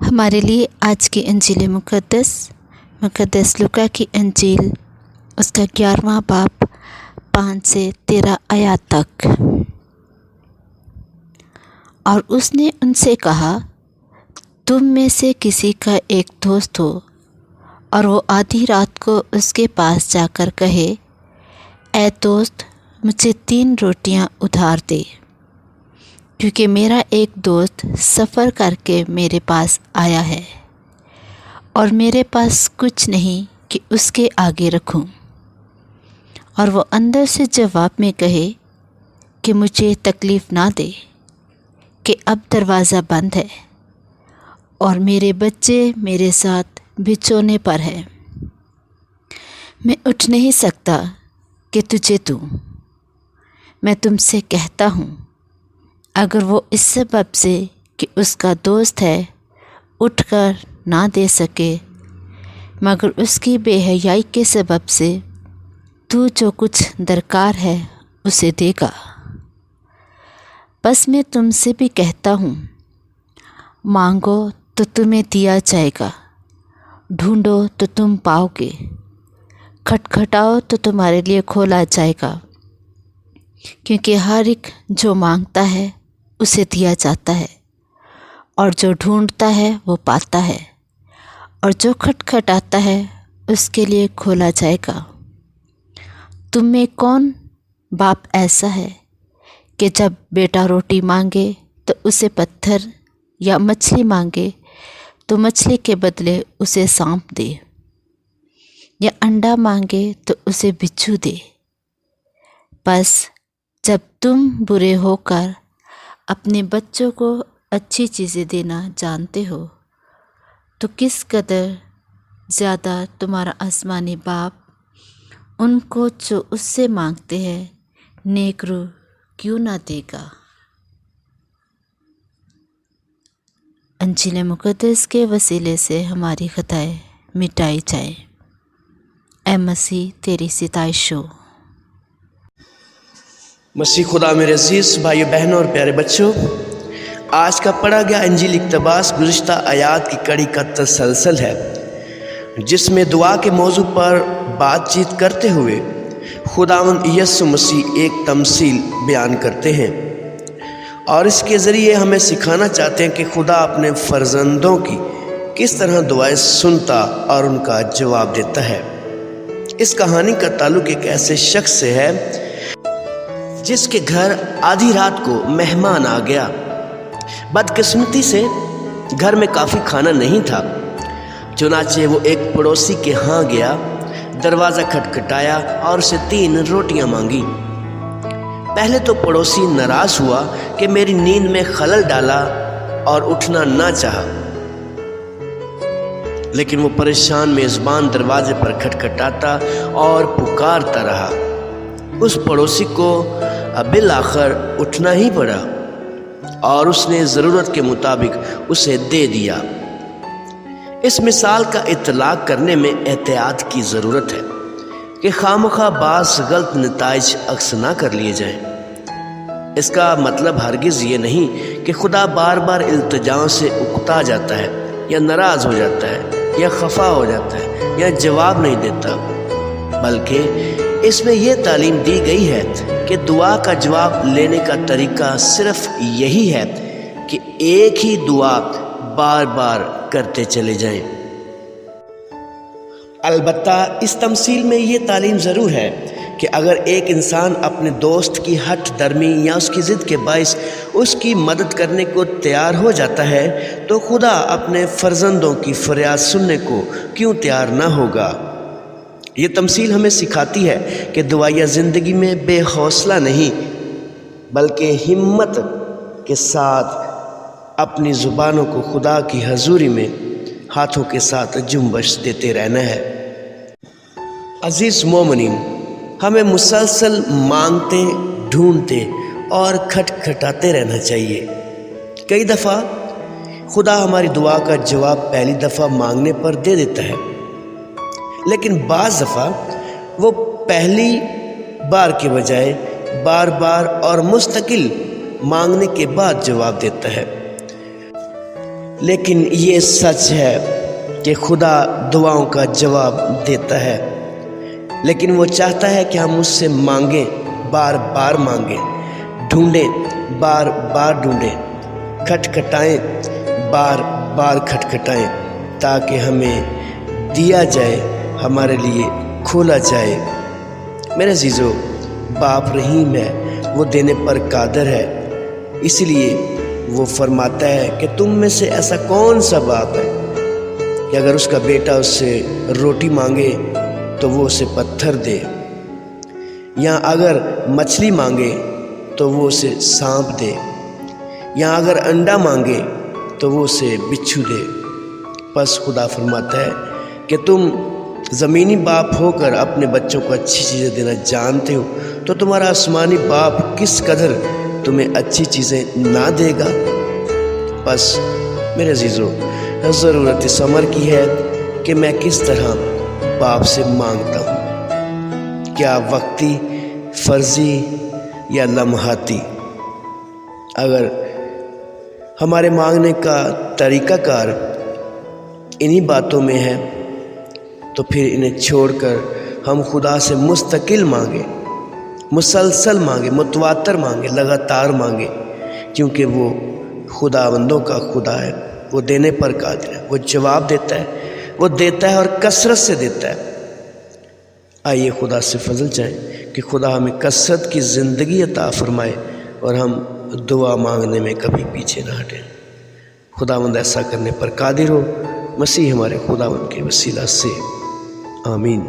ہمارے لیے آج کی انجیل مقدس لوکا کی انجیل اس کا 11واں باب 5 سے 13 آیات تک۔ اور اس نے ان سے کہا، تم میں سے کسی کا ایک دوست ہو اور وہ آدھی رات کو اس کے پاس جا کر کہے، اے دوست، مجھے 3 روٹیاں ادھار دے، کیونکہ میرا ایک دوست سفر کر کے میرے پاس آیا ہے اور میرے پاس کچھ نہیں کہ اس کے آگے رکھوں۔ اور وہ اندر سے جواب میں کہے کہ مجھے تکلیف نہ دے کہ اب دروازہ بند ہے اور میرے بچے میرے ساتھ بچھونے پر ہے، میں اٹھ نہیں سکتا کہ تجھے دوں۔ میں تم سے کہتا ہوں، اگر وہ اس سبب سے کہ اس کا دوست ہے اٹھ کر نہ دے سکے، مگر اس کی بے حیائی کے سبب سے تو جو کچھ درکار ہے اسے دے گا۔ بس میں تم سے بھی کہتا ہوں، مانگو تو تمہیں دیا جائے گا، ڈھونڈو تو تم پاؤ گے، کھٹکھٹاؤ تو تمہارے لیے کھولا جائے گا، کیونکہ ہر ایک جو مانگتا ہے اسے دیا جاتا ہے، اور جو ڈھونڈتا ہے وہ پاتا ہے، اور جو کھٹکھٹاتا ہے اس کے لیے کھولا جائے گا۔ تم میں کون باپ ایسا ہے کہ جب بیٹا روٹی مانگے تو اسے پتھر، یا مچھلی مانگے تو مچھلی کے بدلے اسے سانپ دے، یا انڈا مانگے تو اسے بچھو دے؟ بس جب تم برے ہو کر اپنے بچوں کو اچھی چیزیں دینا جانتے ہو، تو کس قدر زیادہ تمہارا آسمانی باپ ان کو جو اس سے مانگتے ہیں نیک روح کیوں نہ دے گا۔ انجیل مقدس کے وسیلے سے ہماری خطائیں مٹائی جائیں۔ اے مسیح، تیری ستائش ہو۔ مسیح خدا میرے عزیز بھائیو بہنوں اور پیارے بچوں، آج کا پڑھا گیا انجیل اقتباس گزشتہ آیات کی کڑی کا تسلسل ہے، جس میں دعا کے موضوع پر بات چیت کرتے ہوئے خداوند یسوع مسیح ایک تمثیل بیان کرتے ہیں، اور اس کے ذریعے ہمیں سکھانا چاہتے ہیں کہ خدا اپنے فرزندوں کی کس طرح دعائیں سنتا اور ان کا جواب دیتا ہے۔ اس کہانی کا تعلق ایک ایسے شخص سے ہے جس کے گھر آدھی رات کو مہمان آ گیا۔ بدقسمتی سے گھر میں کافی کھانا نہیں تھا، چنانچہ وہ ایک پڑوسی کے ہاں گیا، دروازہ کھٹکھٹایا اور اسے 3 روٹیاں مانگی۔ پہلے تو پڑوسی ناراض ہوا کہ میری نیند میں خلل ڈالا اور اٹھنا نہ چاہا، لیکن وہ پریشان میزبان دروازے پر کھٹکھٹاتا اور پکارتا رہا۔ اس پڑوسی کو بالآخر اٹھنا ہی پڑا اور اس نے ضرورت کے مطابق اسے دے دیا۔ اس مثال کا اطلاق کرنے میں احتیاط کی ضرورت ہے کہ خواہ بعض غلط نتائج عکس نہ کر لیے جائیں۔ اس کا مطلب ہرگز یہ نہیں کہ خدا بار بار التجاؤں سے اکتا جاتا ہے، یا ناراض ہو جاتا ہے، یا خفا ہو جاتا ہے، یا جواب نہیں دیتا، بلکہ اس میں یہ تعلیم دی گئی ہے کہ دعا کا جواب لینے کا طریقہ صرف یہی ہے کہ ایک ہی دعا بار بار کرتے چلے جائیں۔ البتہ اس تمثیل میں یہ تعلیم ضرور ہے کہ اگر ایک انسان اپنے دوست کی ہٹ درمی یا اس کی ضد کے باعث اس کی مدد کرنے کو تیار ہو جاتا ہے، تو خدا اپنے فرزندوں کی فریاد سننے کو کیوں تیار نہ ہوگا۔ یہ تمثیل ہمیں سکھاتی ہے کہ دعائیہ زندگی میں بے حوصلہ نہیں، بلکہ ہمت کے ساتھ اپنی زبانوں کو خدا کی حضوری میں ہاتھوں کے ساتھ جنبش دیتے رہنا ہے۔ عزیز مومنین، ہمیں مسلسل مانگتے، ڈھونڈتے اور کھٹکھٹاتے رہنا چاہیے۔ کئی دفعہ خدا ہماری دعا کا جواب پہلی دفعہ مانگنے پر دے دیتا ہے، لیکن بعض دفعہ وہ پہلی بار کے بجائے بار بار اور مستقل مانگنے کے بعد جواب دیتا ہے۔ لیکن یہ سچ ہے کہ خدا دعاؤں کا جواب دیتا ہے، لیکن وہ چاہتا ہے کہ ہم اس سے مانگیں، بار بار مانگیں، ڈھونڈیں، بار بار ڈھونڈیں، کھٹکھٹائیں، بار بار کھٹکھٹائیں، تاکہ ہمیں دیا جائے، ہمارے لیے کھولا جائے۔ میرے عزیزو، باپ رحیم ہے، وہ دینے پر قادر ہے، اس لیے وہ فرماتا ہے کہ تم میں سے ایسا کون سا باپ ہے کہ اگر اس کا بیٹا اس سے روٹی مانگے تو وہ اسے پتھر دے، یا اگر مچھلی مانگے تو وہ اسے سانپ دے، یا اگر انڈا مانگے تو وہ اسے بچھو دے۔ پس خدا فرماتا ہے کہ تم زمینی باپ ہو کر اپنے بچوں کو اچھی چیزیں دینا جانتے ہو، تو تمہارا آسمانی باپ کس قدر تمہیں اچھی چیزیں نہ دے گا۔ بس میرے عزیزو، ضرورت اس امر کی ہے کہ میں کس طرح باپ سے مانگتا ہوں، کیا وقتی، فرضی یا لمحاتی۔ اگر ہمارے مانگنے کا طریقہ کار انہی باتوں میں ہے تو پھر انہیں چھوڑ کر ہم خدا سے مستقل مانگیں، مسلسل مانگیں، متواتر مانگیں، لگاتار مانگیں، کیونکہ وہ خداوندوں کا خدا ہے، وہ دینے پر قادر ہے، وہ جواب دیتا ہے، وہ دیتا ہے اور کثرت سے دیتا ہے۔ آئیے خدا سے فضل چاہیں کہ خدا ہمیں کثرت کی زندگی عطا فرمائے اور ہم دعا مانگنے میں کبھی پیچھے نہ ہٹیں۔ خداوند ایسا کرنے پر قادر ہو، مسیح ہمارے خداوند کے وسیلہ سے، آمین۔